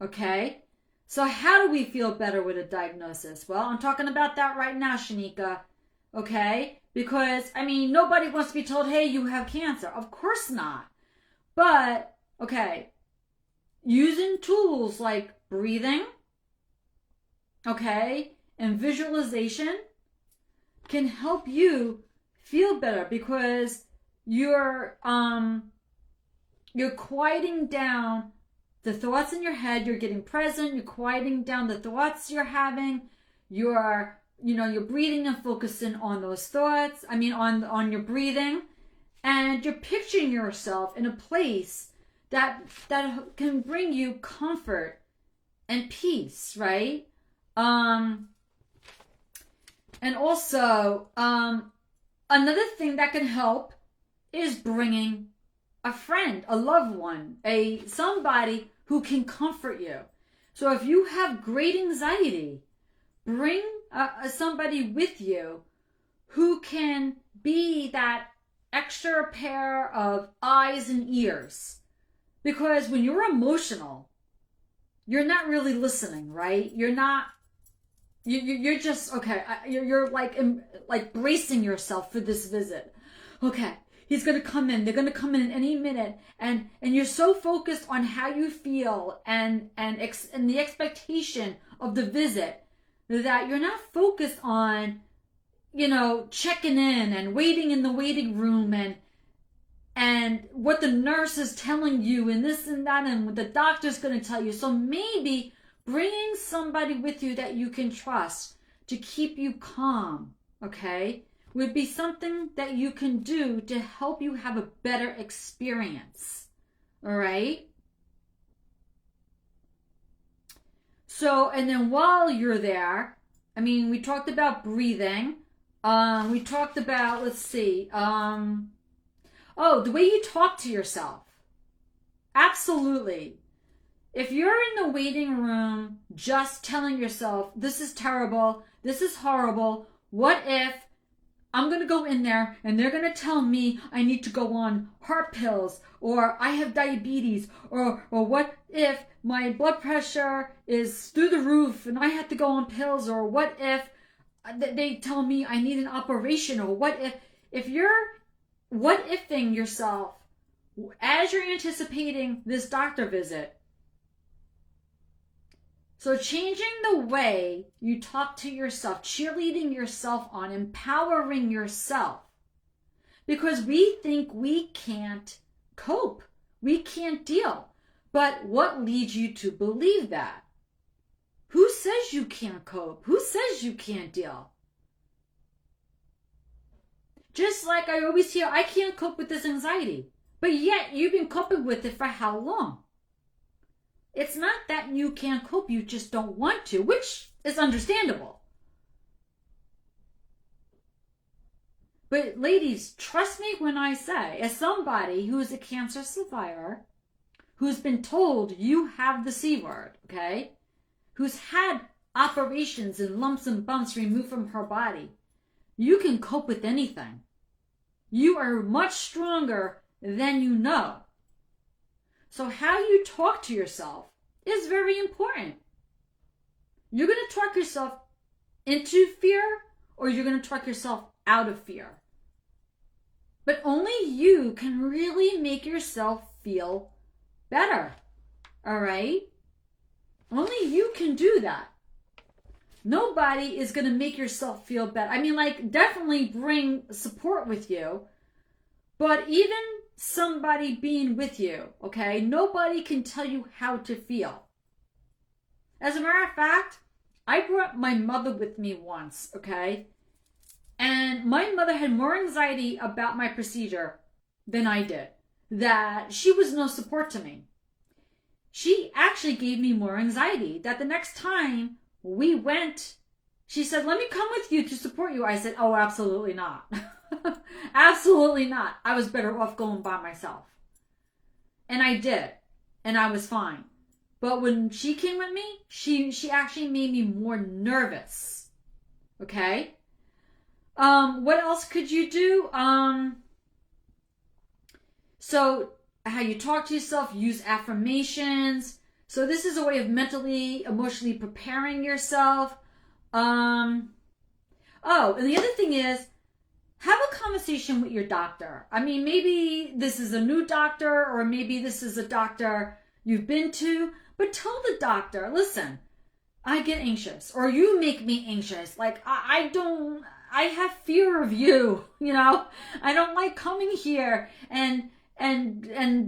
Okay? So how do we feel better with a diagnosis? Well, I'm talking about that right now, Shanika. Okay? Because, nobody wants to be told, hey, you have cancer. Of course not. But, okay, using tools like breathing, okay, and visualization can help you feel better, because you're quieting down the thoughts in your head. You're getting present. You're quieting down the thoughts you're having. You're breathing and focusing on those thoughts. On your breathing, and you're picturing yourself in a place that can bring you comfort and peace, right? And also, another thing that can help is bringing a friend, a loved one, somebody who can comfort you. So if you have great anxiety, bring somebody with you who can be that extra pair of eyes and ears. Because when you're emotional, you're not really listening, right? You're just, okay, you're like bracing yourself for this visit. Okay, he's going to come in. They're going to come in any minute. And you're so focused on how you feel and the expectation of the visit that you're not focused on, checking in and waiting in the waiting room and what the nurse is telling you and this and that and what the doctor's going to tell you. So maybe bringing somebody with you that you can trust to keep you calm, okay, would be something that you can do to help you have a better experience, all right? So, and then while you're there, we talked about breathing. We talked about, the way you talk to yourself. Absolutely. If you're in the waiting room just telling yourself, this is terrible, this is horrible, what if I'm going to go in there and they're going to tell me I need to go on heart pills, or I have diabetes, or what if my blood pressure is through the roof and I have to go on pills, or what if they tell me I need an operation, or what if you're what ifing yourself as you're anticipating this doctor visit. So changing the way you talk to yourself, cheerleading yourself on, empowering yourself. Because we think we can't cope. We can't deal. But what leads you to believe that? Who says you can't cope? Who says you can't deal? Just like I always hear, I can't cope with this anxiety. But yet, you've been coping with it for how long? It's not that you can't cope, you just don't want to, which is understandable. But ladies, trust me when I say, as somebody who is a cancer survivor, who's been told you have the C word, okay? Who's had operations and lumps and bumps removed from her body, you can cope with anything. You are much stronger than you know. So how you talk to yourself is very important. You're going to talk yourself into fear, or you're going to talk yourself out of fear. But only you can really make yourself feel better. All right? Only you can do that. Nobody is going to make yourself feel better. I mean, like, definitely bring support with you. But even somebody being with you, okay, nobody can tell you how to feel. As a matter of fact, I brought my mother with me once, okay? And my mother had more anxiety about my procedure than I did. That she was no support to me. She actually gave me more anxiety. That the next time we went, she said, let me come with you to support you. I said, oh, absolutely not. Absolutely not. I was better off going by myself. And I did. And I was fine. But when she came with me, she actually made me more nervous. Okay? What else could you do? So how you talk to yourself, use affirmations. So this is a way of mentally, emotionally preparing yourself. Oh, and the other thing is, have a conversation with your doctor. I mean, maybe this is a new doctor, or maybe this is a doctor you've been to, but tell the doctor, listen, I get anxious, or you make me anxious. Like, I have fear of you, you know? I don't like coming here and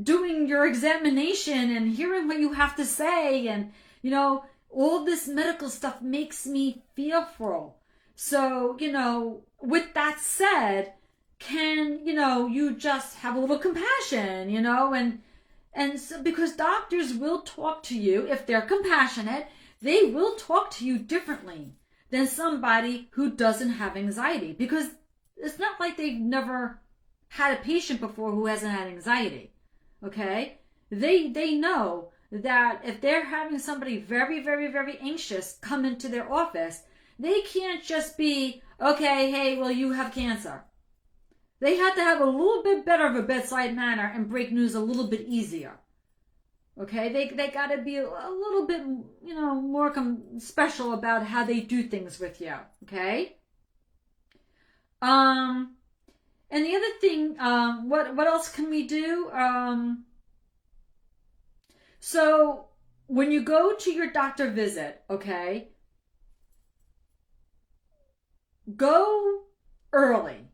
doing your examination and hearing what you have to say, and, you know, all this medical stuff makes me fearful. So, you know, with that said, can, you know, you just have a little compassion, you know, and so, because doctors will talk to you, if they're compassionate, they will talk to you differently than somebody who doesn't have anxiety, because it's not like they've never had a patient before who hasn't had anxiety. Okay? They know that if they're having somebody very, very, very anxious come into their office, they can't just be, okay, hey, well, you have cancer. They have to have a little bit better of a bedside manner and break news a little bit easier. Okay? They got to be a little bit, you know, more special about how they do things with you. Okay? And the other thing, what else can we do? So when you go to your doctor visit, okay, go early.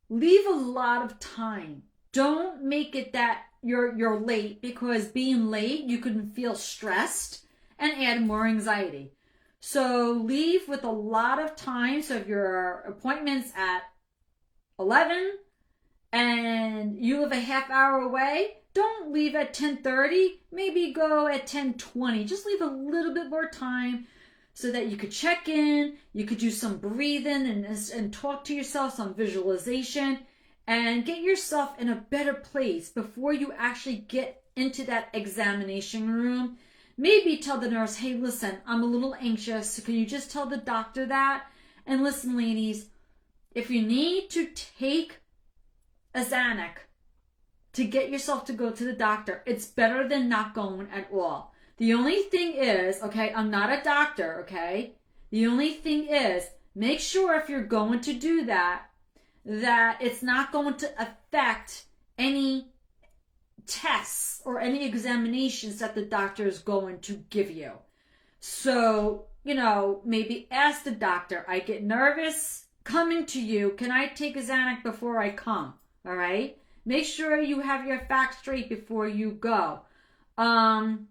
Leave a lot of time. Don't make it that you're late, because being late, you can feel stressed and add more anxiety. So leave with a lot of time. So if your appointment's at 11 and you live a half hour away, don't leave at 10:30. Maybe go at 10:20. Just leave a little bit more time so that you could check in, you could do some breathing and talk to yourself, some visualization, and get yourself in a better place before you actually get into that examination room. Maybe tell the nurse, hey, listen, I'm a little anxious. So can you just tell the doctor that? And listen, ladies, if you need to take a Xanax to get yourself to go to the doctor, it's better than not going at all. The only thing is, okay, I'm not a doctor, okay? The only thing is, make sure if you're going to do that, that it's not going to affect any tests or any examinations that the doctor is going to give you. So, you know, maybe ask the doctor, I get nervous coming to you. Can I take a Xanax before I come? All right? Make sure you have your facts straight before you go. And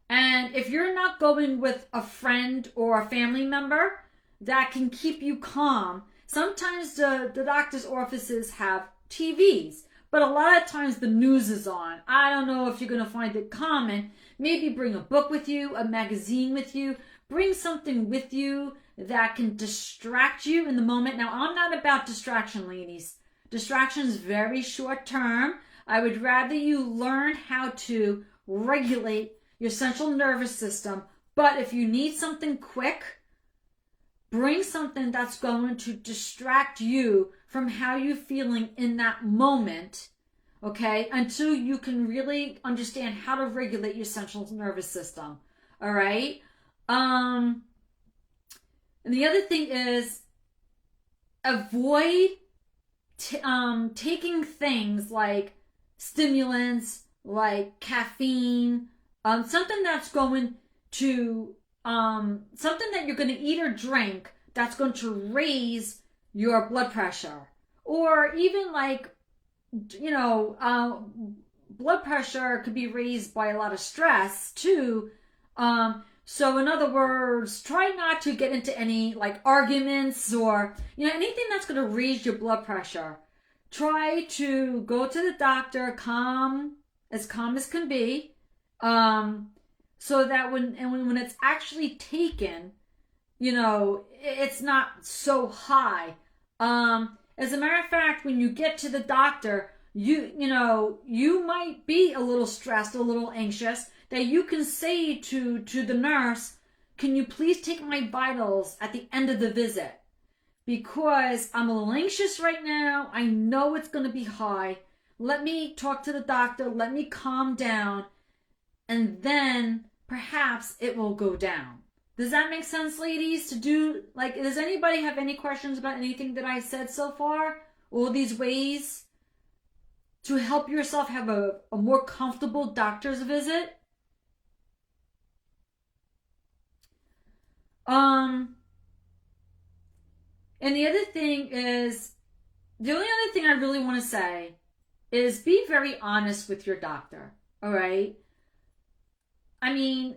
if you're not going with a friend or a family member that can keep you calm, sometimes the doctor's offices have TVs, but a lot of times the news is on. I don't know if you're going to find it common. Maybe bring a book with you, a magazine with you. Bring something with you that can distract you in the moment. Now, I'm not about distraction, ladies. Distraction is very short term. I would rather you learn how to regulate your central nervous system. But if you need something quick, bring something that's going to distract you from how you're feeling in that moment, okay, until you can really understand how to regulate your central nervous system, all right? And the other thing is avoid taking things like stimulants, like caffeine, something that's going to, something that you're going to eat or drink that's going to raise your blood pressure. Or even like, you know, blood pressure could be raised by a lot of stress too. So in other words, try not to get into any like arguments or, you know, anything that's going to raise your blood pressure. Try to go to the doctor calm as can be. So that when it's actually taken, you know, it's not so high. As a matter of fact, when you get to the doctor, you know, you might be a little stressed, a little anxious, that you can say to the nurse, can you please take my vitals at the end of the visit? Because I'm a little anxious right now. I know it's going to be high. Let me talk to the doctor. Let me calm down. And then perhaps it will go down. Does that make sense, ladies? To do, like, does anybody have any questions about anything that I said so far? All these ways to help yourself have a more comfortable doctor's visit? And the other thing is, the only other thing I really want to say is be very honest with your doctor, all right? I mean,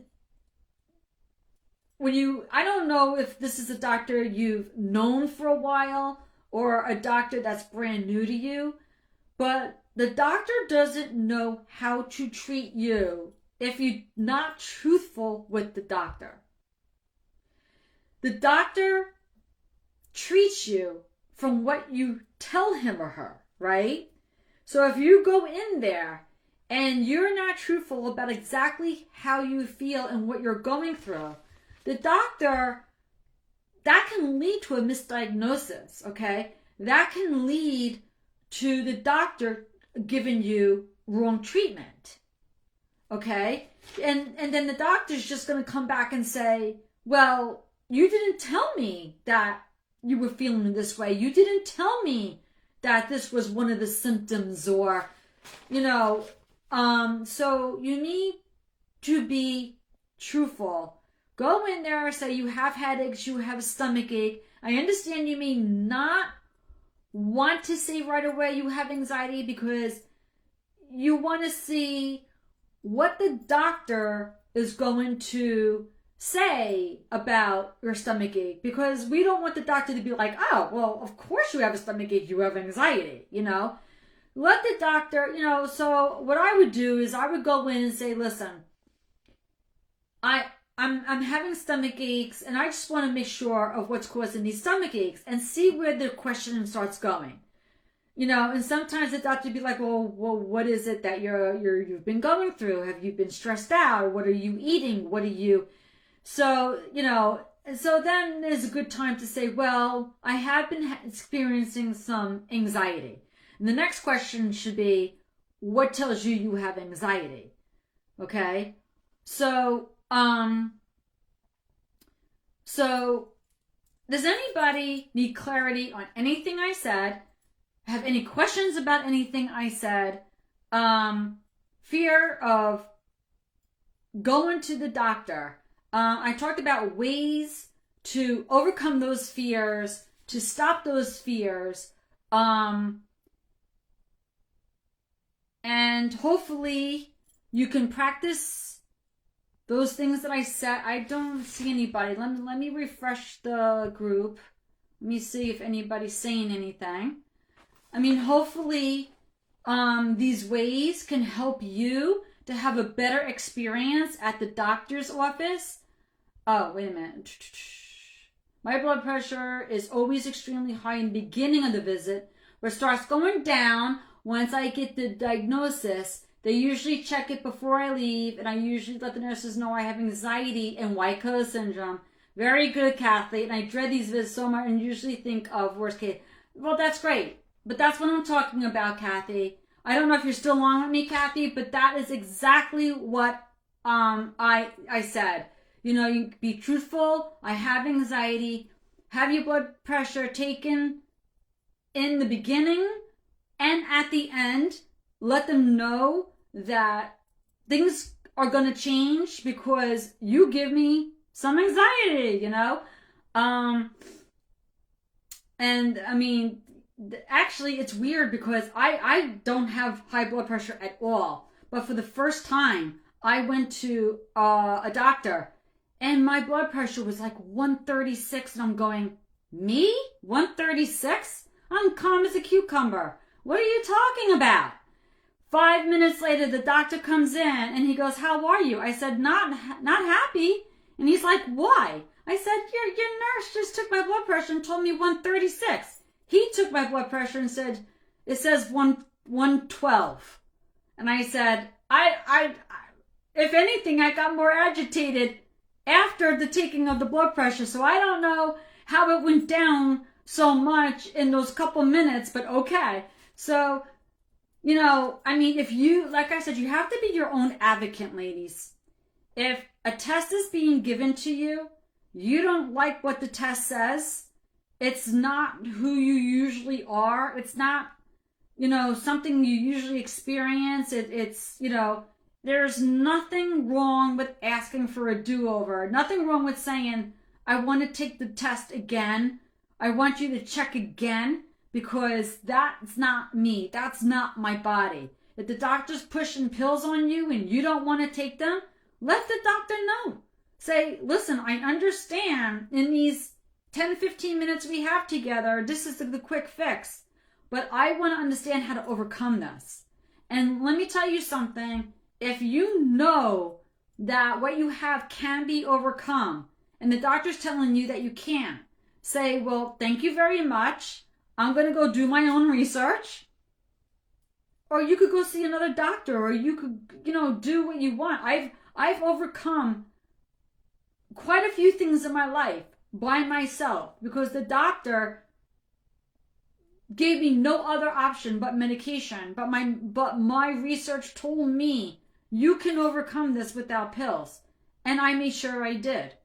I don't know if this is a doctor you've known for a while or a doctor that's brand new to you, but the doctor doesn't know how to treat you if you're not truthful with the doctor. The doctor treats you from what you tell him or her, right? So if you go in there and you're not truthful about exactly how you feel and what you're going through, the doctor, that can lead to a misdiagnosis, okay? That can lead to the doctor giving you wrong treatment, okay? And then the doctor's just going to come back and say, well, you didn't tell me that you were feeling this way. You didn't tell me that this was one of the symptoms, or, you know, so you need to be truthful. Go in there, say you have headaches, you have a stomach ache. I understand you may not want to say right away you have anxiety because you want to see what the doctor is going to say about your stomach ache, because we don't want the doctor to be like, oh, well, of course you have a stomach ache, you have anxiety, you know. Let the doctor, you know, so what I would do is I would go in and say, listen, I'm having stomach aches, and I just want to make sure of what's causing these stomach aches and see where the question starts going. You know, and sometimes the doctor would be like, well, what is it that you've been going through? Have you been stressed out? What are you eating? What are you... So, you know, so then there's a good time to say, well, I have been experiencing some anxiety. And the next question should be, what tells you you have anxiety? Okay? So does anybody need clarity on anything I said? Have any questions about anything I said? Fear of going to the doctor. I talked about ways to overcome those fears, to stop those fears. And hopefully you can practice those things that I said. I don't see anybody. Let me refresh the group. Let me see if anybody's saying anything. I mean, hopefully these ways can help you to have a better experience at the doctor's office. Oh, wait a minute. My blood pressure is always extremely high in the beginning of the visit, but starts going down once I get the diagnosis. They usually check it before I leave, and I usually let the nurses know I have anxiety and white coat syndrome. Very good, Kathy, and I dread these visits so much and usually think of worst case. Well, that's great, but that's what I'm talking about, Kathy. I don't know if you're still on with me, Kathy, but that is exactly what I said. You know, you be truthful. I have anxiety. Have your blood pressure taken in the beginning and at the end. Let them know that things are going to change because you give me some anxiety, you know? And I mean, actually, it's weird because I don't have high blood pressure at all. But for the first time, I went to a doctor and my blood pressure was like 136. And I'm going, me? 136? I'm calm as a cucumber. What are you talking about? 5 minutes later, the doctor comes in and he goes, how are you? I said, not happy. And he's like, why? I said, your nurse just took my blood pressure and told me 136. He took my blood pressure and said, it says 112. And I said, I if anything, I got more agitated after the taking of the blood pressure. So I don't know how it went down so much in those couple minutes, but okay. So, you know, I mean, if you, like I said, you have to be your own advocate, ladies. If a test is being given to you, you don't like what the test says, it's not who you usually are, it's not, you know, something you usually experience, it's, you know, there's nothing wrong with asking for a do-over, nothing wrong with saying, I want to take the test again, I want you to check again, because that's not me, that's not my body. If the doctor's pushing pills on you and you don't want to take them, let the doctor know. Say, listen, I understand in these 10, 15 minutes we have together, this is the quick fix, but I want to understand how to overcome this. And let me tell you something, if you know that what you have can be overcome, and the doctor's telling you that you can't, say, well, thank you very much, I'm going to go do my own research, or you could go see another doctor, or you could, you know, do what you want. I've overcome quite a few things in my life by myself because the doctor gave me no other option but medication. But my research told me you can overcome this without pills. And I made sure I did.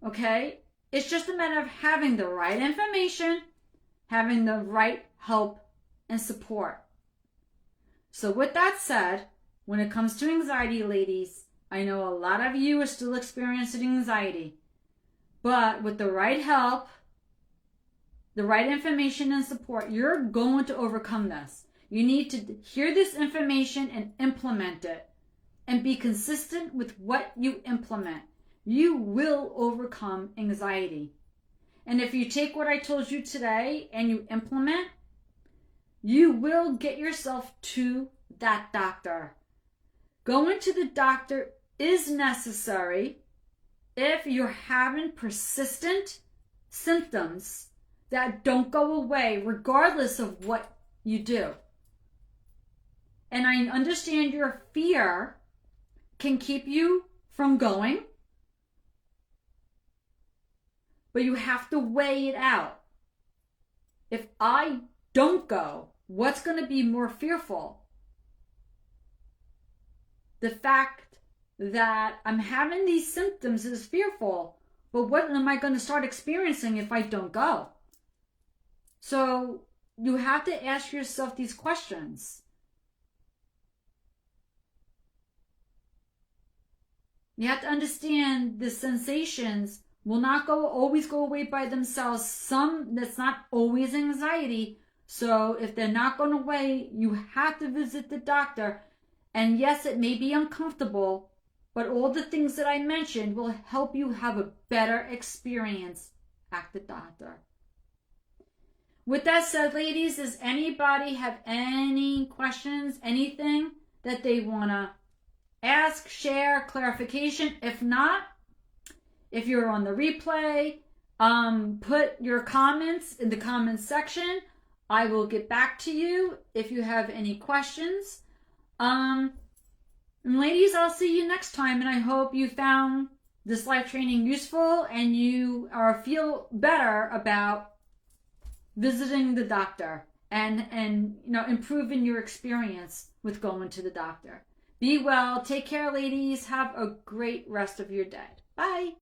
Okay? It's just a matter of having the right information, having the right help and support. So with that said, when it comes to anxiety, ladies, I know a lot of you are still experiencing anxiety, but with the right help, the right information and support, you're going to overcome this. You need to hear this information and implement it and be consistent with what you implement. You will overcome anxiety. And if you take what I told you today and you implement, you will get yourself to that doctor. Going to the doctor is necessary if you're having persistent symptoms that don't go away regardless of what you do. And I understand your fear can keep you from going, but you have to weigh it out. If I don't go, what's going to be more fearful? The fact that I'm having these symptoms is fearful, but what am I going to start experiencing if I don't go? So you have to ask yourself these questions. You have to understand the sensations will not always go away by themselves. Some, that's not always anxiety. So if they're not going to wait, you have to visit the doctor. And yes, it may be uncomfortable, but all the things that I mentioned will help you have a better experience at the doctor. With that said, ladies, does anybody have any questions, anything that they want to ask, share, clarification? If not, if you're on the replay, put your comments in the comments section. I will get back to you if you have any questions. And ladies, I'll see you next time, and I hope you found this life training useful and you feel better about visiting the doctor and improving your experience with going to the doctor. Be well. Take care, ladies. Have a great rest of your day. Bye.